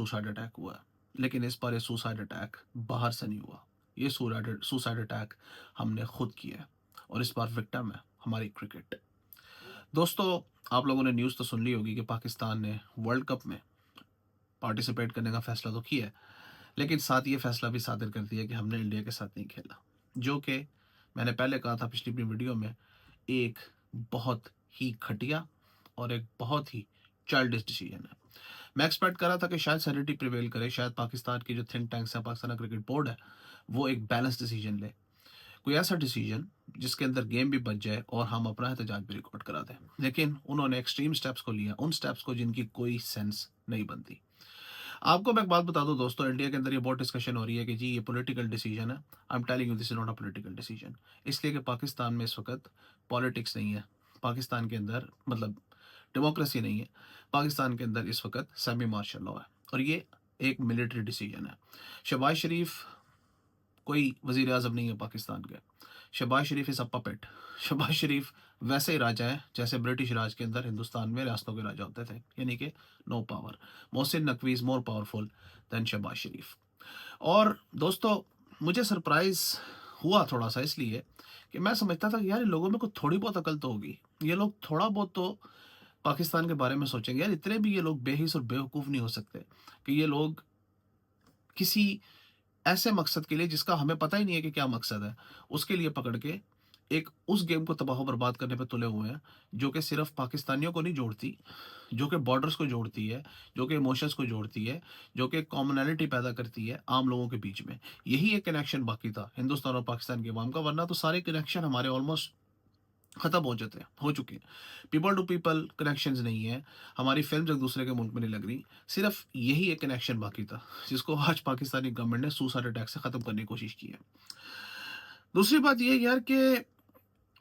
Suicide attack हुआ है, लेकिन इस बार ये सुसाइड अटैक बाहर से नहीं हुआ। ये सुसाइड अटैक हमने खुद किया है और इस बार विक्टिम है हमारी क्रिकेट। दोस्तों, आप लोगों ने न्यूज़ तो सुन ली होगी कि पाकिस्तान ने वर्ल्ड कप में पार्टिसिपेट करने का फैसला तो किया है, लेकिन साथ ये फैसला भी सादर कर दिया कि हमने इंडिया के साथ नहीं खेला, जो कि मैंने पहले कहा था पिछली अपनी वीडियो में, एक बहुत ही घटिया और एक बहुत ही चाइल्डिश डिसीजन है। मैं एक्सपेक्ट कर रहा था कि शायद सैनिटी प्रिवेल करे, शायद पाकिस्तान की जो थिंक टैंक्स है, पाकिस्तान क्रिकेट बोर्ड है, वो एक बैलेंस डिसीजन ले, कोई ऐसा डिसीजन जिसके अंदर गेम भी बच जाए और हम अपना एहतजाज भी रिकॉर्ड करा दें। लेकिन उन्होंने एक्सट्रीम स्टेप्स को लिया, उन स्टेप्स को जिनकी कोई सेंस नहीं बनती। आपको मैं एक बात बता दूं दोस्तों, इंडिया के अंदर ये बहुत डिस्कशन हो रही है कि जी ये पॉलिटिकल डिसीजन है। I am telling you this is not a political decision. इसलिए कि पाकिस्तान में इस वक्त पॉलिटिक्स नहीं है, पाकिस्तान के अंदर मतलब डेमोक्रेसी नहीं है, पाकिस्तान के अंदर इस वक्त सेमी मार्शल लॉ है और ये एक मिलिट्री डिसीजन है। शहबाज शरीफ कोई वजीर आजम नहीं है पाकिस्तान के। शहबाज शरीफ इज अ पपेट। शहबाज शरीफ वैसे ही राजा है जैसे ब्रिटिश राज के अंदर हिंदुस्तान में रियासतों के राजा होते थे, यानी कि no power. Mohsin Naqvi is more powerful than Shehbaz Sharif. और दोस्तों, मुझे सरप्राइज हुआ थोड़ा सा इसलिए कि मैं समझता था कि यार इन लोगों में कुछ थोड़ी बहुत अकल तो होगी, ये लोग थोड़ा बहुत तो पाकिस्तान के बारे में सोचेंगे। यार इतने भी ये लोग बेहिस और बेवकूफ़ नहीं हो सकते कि ये लोग किसी ऐसे मकसद के लिए जिसका हमें पता ही नहीं है कि क्या मकसद है, उसके लिए पकड़ के एक उस गेम को तबाह बर्बाद करने पे तुले हुए हैं, जो कि सिर्फ पाकिस्तानियों को नहीं जोड़ती, जो कि बॉर्डर्स को जोड़ती है, जो कि इमोशंस को जोड़ती है, जो कि कॉमनैलिटी पैदा करती है आम लोगों के बीच में। यही एक कनेक्शन बाकी था हिंदुस्तान और पाकिस्तान के अवाम का, वरना तो सारे कनेक्शन हमारे ऑलमोस्ट खत्म हो चुके हैं। पीपल टू पीपल कनेक्शंस नहीं है, हमारी फिल्म एक दूसरे के मुल्क में नहीं लग रही। सिर्फ यही एक कनेक्शन बाकी था जिसको आज पाकिस्तानी गवर्नमेंट ने सुसाइड अटैक से ख़त्म करने की कोशिश की है। दूसरी बात ये यार कि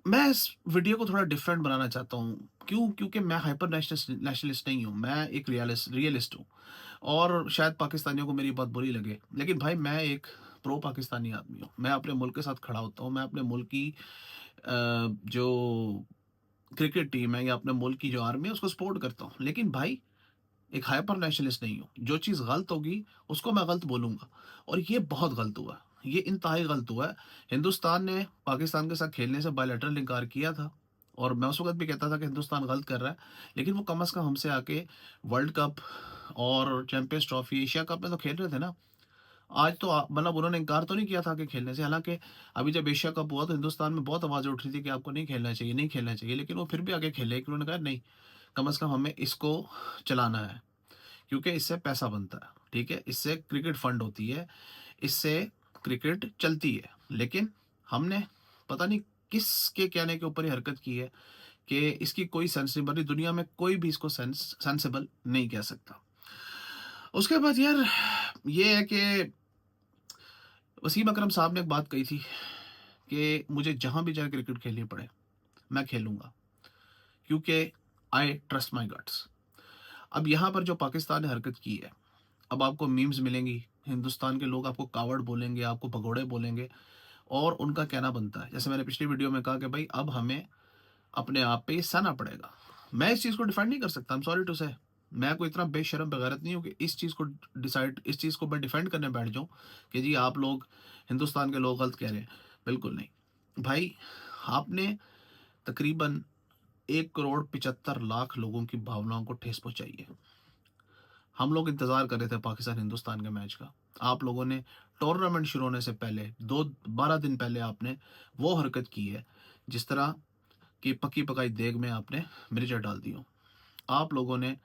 मैं इस वीडियो को थोड़ा डिफरेंट बनाना चाहता हूँ। क्यों? क्योंकि मैं हाइपर नेशनलिस्ट नहीं हूँ, मैं एक रियलिस्ट हूँ और शायद पाकिस्तानियों को मेरी बात बुरी लगे, लेकिन भाई मैं एक प्रो पाकिस्तानी आदमी हूँ। मैं अपने मुल्क के साथ खड़ा होता हूँ, मैं अपने मुल्क की जो क्रिकेट टीम है या अपने मुल्क की जो आर्मी है उसको सपोर्ट करता हूँ। लेकिन भाई एक हाइपर नेशनलिस्ट नहीं हूँ। जो चीज़ गलत होगी उसको मैं गलत बोलूँगा और ये बहुत गलत हुआ है, ये इंतहाई गलत हुआ है। हिंदुस्तान ने पाकिस्तान के साथ खेलने से बायलैटरल इनकार किया था और मैं उस वक़्त भी कहता था कि हिंदुस्तान गलत कर रहा है, लेकिन वो कम से कम हमसे आके वर्ल्ड कप और चैंपियंस ट्रॉफी, एशिया कप में तो खेल रहे थे ना। आज तो मतलब उन्होंने इनकार तो नहीं किया था कि खेलने से, हालाँकि अभी जब एशिया कप हुआ तो हिंदुस्तान में बहुत आवाज़ें उठ रही थी कि आपको नहीं खेलना चाहिए, नहीं खेलना चाहिए, लेकिन वो फिर भी आगे खेले कि उन्होंने कहा नहीं, कम से कम हमें इसको चलाना है। क्योंकि इससे पैसा बनता है, ठीक है? इससे क्रिकेट फंड होती है, इससे क्रिकेट चलती है। लेकिन हमने पता नहीं किसके कहने के ऊपर ये हरकत की है कि इसकी कोई सेंस नहीं बन रही, दुनिया में कोई भी इसको सेंसिबल नहीं कह सकता। उसके बाद यार ये है कि वसीम अकरम साहब ने एक बात कही थी कि मुझे जहाँ भी जाके क्रिकेट खेलनी पड़े, मैं खेलूँगा क्योंकि आई ट्रस्ट माय गट्स। अब यहाँ पर जो पाकिस्तान ने हरकत की है, अब आपको मीम्स मिलेंगी, हिंदुस्तान के लोग आपको कावड़ बोलेंगे, आपको भगोड़े बोलेंगे और उनका कहना बनता है। जैसे मैंने पिछली वीडियो में कहा कि भाई अब हमें अपने आप पे ये सहना पड़ेगा। मैं इस चीज़ को डिफेंड नहीं कर सकता, आई एम सॉरी टू से। मैं कोई इतना बेशर्म बेगैरत नहीं हूँ कि इस चीज़ को मैं डिफेंड करने बैठ जाऊँ कि जी आप लोग हिंदुस्तान के लोग गलत कह रहे हैं। बिल्कुल नहीं। भाई आपने तकरीबन 1,75,00,000 लोगों की भावनाओं को ठेस पहुँचाई है। हम लोग इंतज़ार कर रहे थे पाकिस्तान हिंदुस्तान के मैच का। आप लोगों ने टूर्नामेंट शुरू होने से पहले 12 दिन पहले आपने वो हरकत की है, जिस तरह की पकी-पकाई देग में आपने मिर्चा डाल दी हो। आप लोगों ने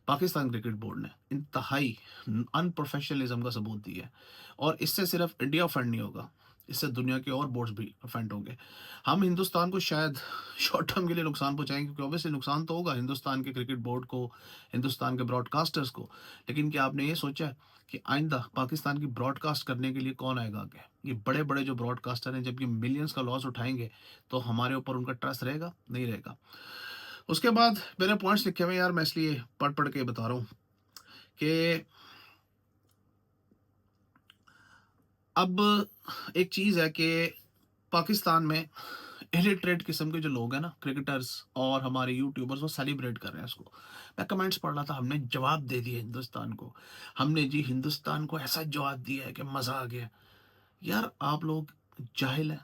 पाकिस्तान क्रिकेट बोर्ड ने इंतहाई अनप्रोफेशनलिज्म का सबूत दिया है और इससे सिर्फ इंडिया ऑफेंड नहीं होगा, इससे दुनिया के और बोर्ड्स भी ऑफेंड होंगे। हम हिंदुस्तान को शायद शॉर्ट टर्म के लिए नुकसान पहुंचाएंगे क्योंकि ऑब्वियसली नुकसान तो होगा हिंदुस्तान के क्रिकेट बोर्ड को, हिंदुस्तान के ब्रॉडकास्टर्स को। लेकिन क्या आपने ये सोचा है कि आइंदा पाकिस्तान की ब्रॉडकास्ट करने के लिए कौन आएगा आगे? ये बड़े बड़े जो ब्रॉडकास्टर हैं, जब ये मिलियंस का लॉस उठाएंगे तो हमारे ऊपर उनका ट्रस्ट रहेगा? नहीं रहेगा। उसके बाद मेरे पॉइंट्स लिखे हुए हैं यार, मैं इसलिए पढ़ पढ़ के बता रहा हूँ कि अब एक चीज़ है कि पाकिस्तान में इलिटरेट किस्म के जो लोग हैं ना, क्रिकेटर्स और हमारे यूट्यूबर्स, वो सेलिब्रेट कर रहे हैं इसको। मैं कमेंट्स पढ़ रहा था, हमने जवाब दे दिया हिंदुस्तान को, हमने जी हिंदुस्तान को ऐसा जवाब दिया है कि मज़ा आ गया। यार आप लोग जाहिल हैं,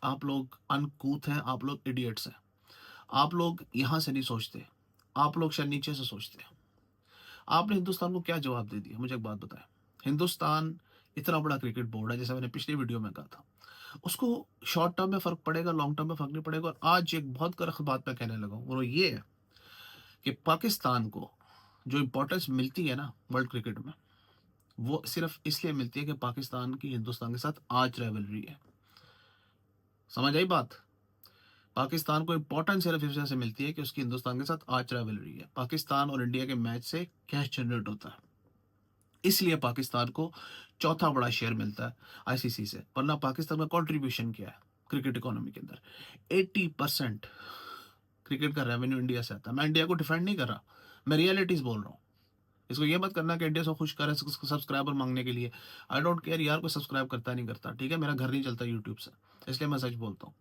आप लोग अनकूथ हैं, आप लोग इडियट्स हैं। आप लोग यहाँ से नहीं सोचते, आप लोग शायद नीचे से सोचते हैं। आपने हिंदुस्तान को क्या जवाब दे दिया, मुझे एक बात बताएं। हिंदुस्तान इतना बड़ा क्रिकेट बोर्ड है, जैसे मैंने पिछली वीडियो में कहा था, उसको शॉर्ट टर्म में फ़र्क पड़ेगा, लॉन्ग टर्म में फ़र्क नहीं पड़ेगा। और आज एक बहुत कड़क बात मैं कहने लगा हूँ, वो ये है कि पाकिस्तान को जो इम्पोर्टेंस मिलती है ना वर्ल्ड क्रिकेट में, वो सिर्फ इसलिए मिलती है कि पाकिस्तान की हिंदुस्तान के साथ आज राइवलरी है। समझ आई बात? पाकिस्तान को इम्पोर्टेंस सिर्फ इस वजह से मिलती है कि उसकी हिंदुस्तान के साथ आज राइवलरी है। पाकिस्तान और इंडिया के मैच से कैश जनरेट होता है, इसलिए पाकिस्तान को चौथा बड़ा शेयर मिलता है आईसीसी से। वरना पाकिस्तान का कंट्रीब्यूशन क्या है क्रिकेट इकोनॉमी के अंदर? 80% क्रिकेट का रेवेन्यू इंडिया से आता है। मैं इंडिया को डिफेंड नहीं कर रहा, मैं रियलिटीज बोल रहा हूँ। इसको ये मत करना कि इंडिया से खुश करे सब्सक्राइबर मांगने के लिए। आई डोंट केयर यार, कोई सब्सक्राइब करता नहीं करता, ठीक है, मेरा घर नहीं चलता यूट्यूब से, इसलिए मैं सच बोलता हूँ।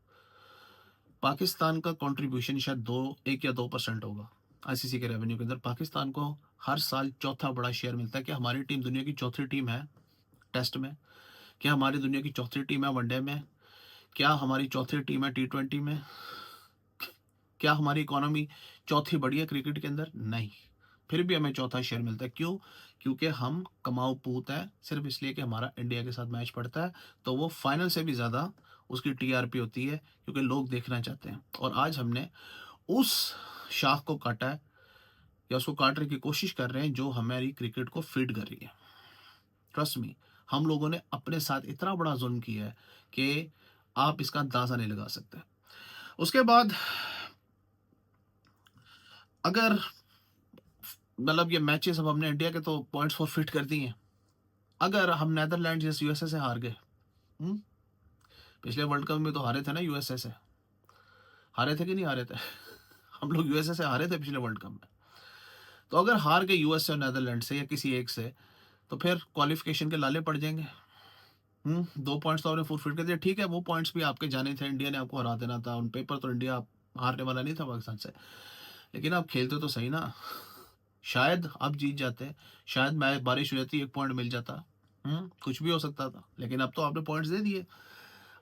पाकिस्तान का कंट्रीब्यूशन शायद 1 या 2% होगा आईसीसी के रेवेन्यू के अंदर। पाकिस्तान को हर साल चौथा बड़ा शेयर मिलता है। कि हमारी टीम दुनिया की चौथी टीम है टेस्ट में? क्या हमारी दुनिया की चौथी टीम है वनडे में? क्या हमारी चौथी टीम है टी20 में? क्या हमारी इकोनॉमी चौथी बड़ी है क्रिकेट के अंदर? नहीं। फिर भी हमें चौथा शेयर मिलता है। क्यों? क्योंकि हम कमाऊ पूत है, सिर्फ इसलिए कि हमारा इंडिया के साथ मैच पड़ता है, तो वो फाइनल से भी ज़्यादा उसकी टीआरपी होती है, क्योंकि लोग देखना चाहते हैं। और आज हमने उस शाख को काटा है, या उसको काटने की कोशिश कर रहे हैं, जो हमारी क्रिकेट को फीड कर रही है। ट्रस्ट मी, हम लोगों ने अपने साथ इतना बड़ा जुल्म किया है कि आप इसका अंदाजा नहीं लगा सकते। उसके बाद अगर मतलब ये मैचेस अब हमने इंडिया के तो पॉइंट्स फॉरफिट कर दिए हैं। अगर हम नेदरलैंड जैसे यूएसए से हार गए, हम्म, पिछले वर्ल्ड कप में तो हारे थे ना यूएसए से, हारे थे कि नहीं हारे थे? हम लोग यूएसए से हारे थे पिछले वर्ल्ड कप में। तो अगर हार गए यूएसए और नेदरलैंड से या किसी एक से, तो फिर क्वालिफिकेशन के लाले पड़ जाएंगे। 2 पॉइंट्स तो आपने फॉरफिट कर दिया, ठीक है, वो पॉइंट्स भी आपके जाने थे, इंडिया ने आपको हरा देना था ऑन पेपर, तो इंडिया हारने वाला नहीं था पाकिस्तान से। लेकिन आप खेलते तो सही ना, शायद आप जीत जाते, शायद मैच बारिश हो जाती, 1 पॉइंट मिल जाता। कुछ भी हो सकता था, लेकिन अब तो आपने पॉइंट्स दे दिए,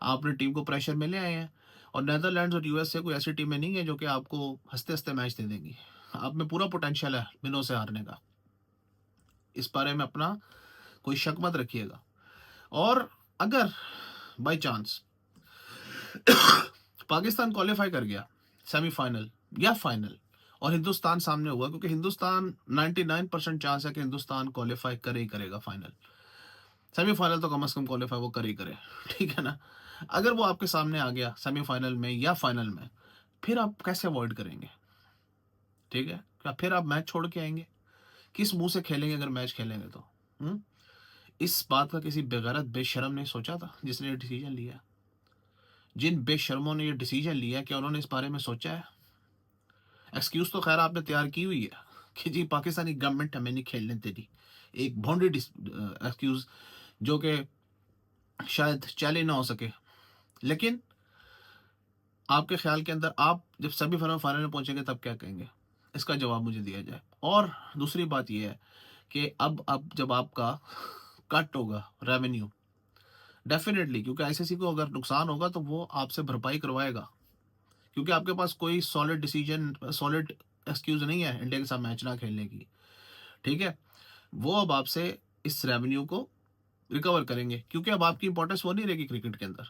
आपने टीम को प्रेशर में ले आए हैं। और नेदरलैंड्स और यूएसए कोई ऐसी टीमें नहीं है जो कि आपको हंसते हंसते मैच दे देंगी। आप में पूरा पोटेंशियल है बिनों से हारने का, इस बारे में अपना कोई शक मत रखिएगा। और अगर बाई चांस पाकिस्तान क्वालिफाई कर गया सेमीफाइनल या फाइनल, और हिंदुस्तान सामने हुआ, क्योंकि हिंदुस्तान 99% चांस है कि हिंदुस्तान क्वालिफाई करे ही करेगा फाइनल, सेमीफाइनल तो कम से कम क्वालिफाई वो करे ही करे, ठीक है ना? अगर वो आपके सामने आ गया सेमीफाइनल में या फाइनल में, फिर आप कैसे अवॉइड करेंगे? ठीक है, क्या फिर आप मैच छोड़ के आएंगे? किस मुंह से खेलेंगे अगर मैच खेलेंगे तो? हम्म इस बात का किसी बेगैरत बेशर्म ने सोचा था जिसने ये डिसीजन लिया? जिन बेशर्मों ने ये डिसीजन लिया, क्या उन्होंने इस बारे में सोचा है? एक्सक्यूज तो खैर आपने तैयार की हुई है कि जी पाकिस्तानी गवर्नमेंट हमें नहीं खेलने देती, एक बाउंड्री एक्सक्यूज जो कि शायद चैलेंज ना हो सके। लेकिन आपके ख्याल के अंदर आप जब सेमीफाइनल फाइनल में पहुंचेंगे तब क्या कहेंगे? इसका जवाब मुझे दिया जाए। और दूसरी बात यह है कि अब जब आपका कट होगा रेवेन्यू, डेफिनेटली, क्योंकि आईसीसी को अगर नुकसान होगा तो वो आपसे भरपाई करवाएगा, क्योंकि आपके पास कोई सॉलिड डिसीजन, सॉलिड एक्सक्यूज नहीं है इंडिया के साथ मैच ना खेलने की, ठीक है? वो अब आपसे इस रेवेन्यू को रिकवर करेंगे, क्योंकि अब आपकी इंपॉर्टेंस वो नहीं रहेगी क्रिकेट के अंदर।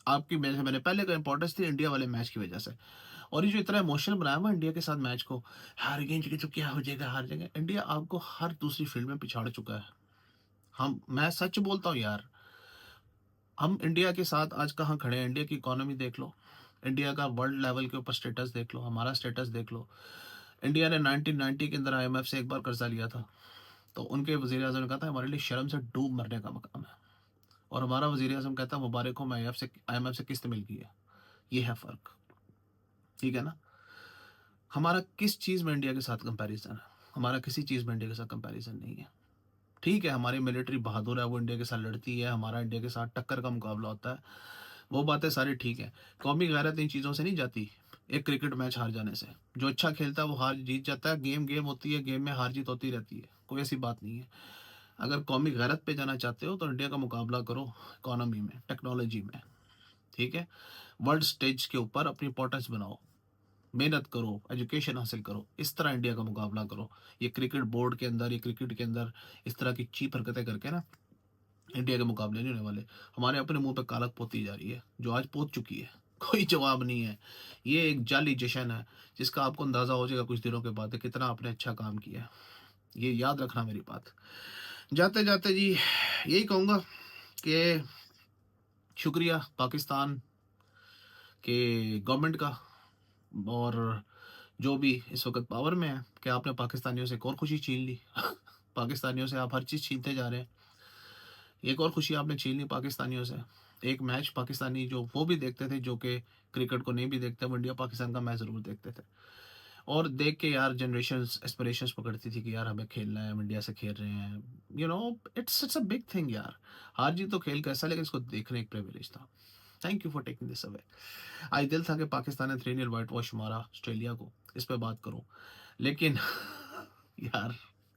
आपकी मैंने पहले का इंपॉर्टेंस थी इंडिया वाले मैच की वजह से। और ये जो इतना इमोशनल बनाया हुआ इंडिया के साथ मैच को, हार गए तो क्या हो जाएगा, हार जाएगा, इंडिया आपको हर दूसरी फील्ड में पिछाड़ चुका है। मैं सच बोलता हूँ यार, हम इंडिया के साथ आज कहाँ खड़े हैं? इंडिया की इकोनॉमी देख लो, इंडिया का वर्ल्ड लेवल के ऊपर स्टेटस देख लो, हमारा स्टेटस देख लो। इंडिया ने 1990 के अंदर आईएमएफ से एक बार कर्जा लिया था, तो उनके वजीर आजम ने कहा था हमारे लिए शर्म से डूब मरने का मकाम है, और हमारा वजीर आजम कहता है मुबारक हो, मैं आईएमएफ से किस्त मिल गई है। ये है फर्क, ठीक है ना? हमारा किस चीज़ में इंडिया के साथ कंपैरिजन है? हमारा किसी चीज़ में इंडिया के साथ कंपैरिजन नहीं है। ठीक है, हमारी मिलिट्री बहादुर है, वो इंडिया के साथ लड़ती है, हमारा इंडिया के साथ टक्कर का मुकाबला होता है, वो बातें सारी ठीक है। कौमी गैरत इन चीज़ों से नहीं जाती, एक क्रिकेट मैच हार जाने से। जो अच्छा खेलता है वो हार जीत जाता है, गेम गेम होती है, गेम में हार जीत होती रहती है, कोई ऐसी बात नहीं है। अगर कौमी गैरत पे जाना चाहते हो तो इंडिया का मुकाबला करो इकोनॉमी में, टेक्नोलॉजी में, ठीक है? वर्ल्ड स्टेज के ऊपर अपनी इंपॉर्टेंस बनाओ, मेहनत करो, एजुकेशन हासिल करो, इस तरह इंडिया का मुकाबला करो। ये क्रिकेट बोर्ड के अंदर, ये क्रिकेट के अंदर इस तरह की चीप हरकतें करके ना इंडिया के मुकाबले नहीं होने वाले। हमारे अपने मुंह पे कालक पोती जा रही है, जो आज पोत चुकी है। कोई जवाब नहीं है। ये एक जाली जश्न है, जिसका आपको अंदाजा हो जाएगा कुछ दिनों के बाद कि कितना आपने अच्छा काम किया है। ये याद रखना मेरी बात। जाते जाते जी यही कहूँगा कि शुक्रिया पाकिस्तान के गवर्नमेंट का, और जो भी इस वक्त पावर में है, कि आपने पाकिस्तानियों से एक और खुशी छीन ली। पाकिस्तानियों से आप हर चीज़ छीनते जा रहे हैं। एक और खुशी आपने छीन ली पाकिस्तानियों से। एक मैच पाकिस्तानी जो वो भी देखते थे, जो कि क्रिकेट को नहीं भी देखते, वो इंडिया पाकिस्तान का मैच ज़रूर देखते थे। और देख के यार जनरेशंस एस्पिरेशंस पकड़ती थी कि यार हमें खेलना है, हम इंडिया से खेल रहे हैं। इट्स अ बिग थिंग यार। हार जीत तो खेल कैसा, लेकिन इसको देखने एक प्रिविलेज था। Thank you for taking this away. आज दिल था कि पाकिस्तान ने 3-0 व्हाइट वॉश मारा ऑस्ट्रेलिया को, इस पे बात करूं, लेकिन यार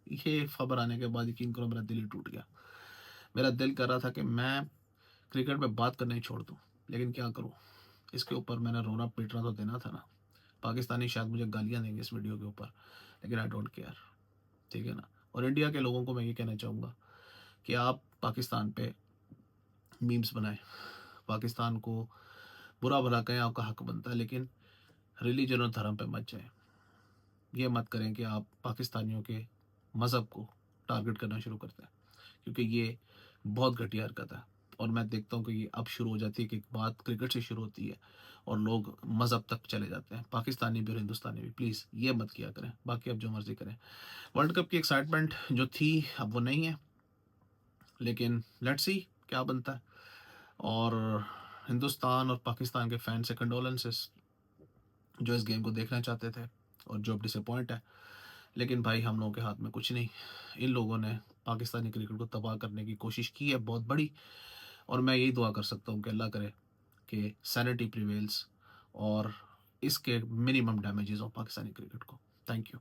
ये खबर आने के बाद यकीन करो मेरा दिल ही टूट गया। मेरा दिल कर रहा था कि मैं क्रिकेट में बात करना ही छोड़ दूं, लेकिन क्या करूं, इसके ऊपर मैंने रोना पीटना तो देना था ना। पाकिस्तानी शायद मुझे गालियां देंगे इस वीडियो के ऊपर, लेकिन आई डोंट केयर, ठीक है ना। और इंडिया के लोगों को मैं ये कहना चाहूँगा कि आप पाकिस्तान पे मीम्स बनाएं, पाकिस्तान को बुरा भला कहें, आपका हक बनता है, लेकिन रिलीजन और धर्म पे मत जाएं। ये मत करें कि आप पाकिस्तानियों के मज़हब को टारगेट करना शुरू करते हैं, क्योंकि ये बहुत घटिया हरकत है। और मैं देखता हूँ कि ये अब शुरू हो जाती है कि बात क्रिकेट से शुरू होती है और लोग मज़हब तक चले जाते हैं, पाकिस्तानी भी और हिंदुस्तानी भी। प्लीज़ ये मत किया करें, बाकी आप जो मर्ज़ी करें। वर्ल्ड कप की एक्साइटमेंट जो थी अब वो नहीं है, लेकिन लेट्स सी क्या बनता है। और हिंदुस्तान और पाकिस्तान के फैन से कंडोलेंसेस, जो इस गेम को देखना चाहते थे और जो अब डिसअपॉइंट है। लेकिन भाई हम लोगों के हाथ में कुछ नहीं। इन लोगों ने पाकिस्तानी क्रिकेट को तबाह करने की कोशिश की है बहुत बड़ी, और मैं यही दुआ कर सकता हूँ कि अल्लाह करे कि सैनिटी प्रिवेल्स और इसके मिनिमम डैमेजेस हो पाकिस्तानी क्रिकेट को। Thank you.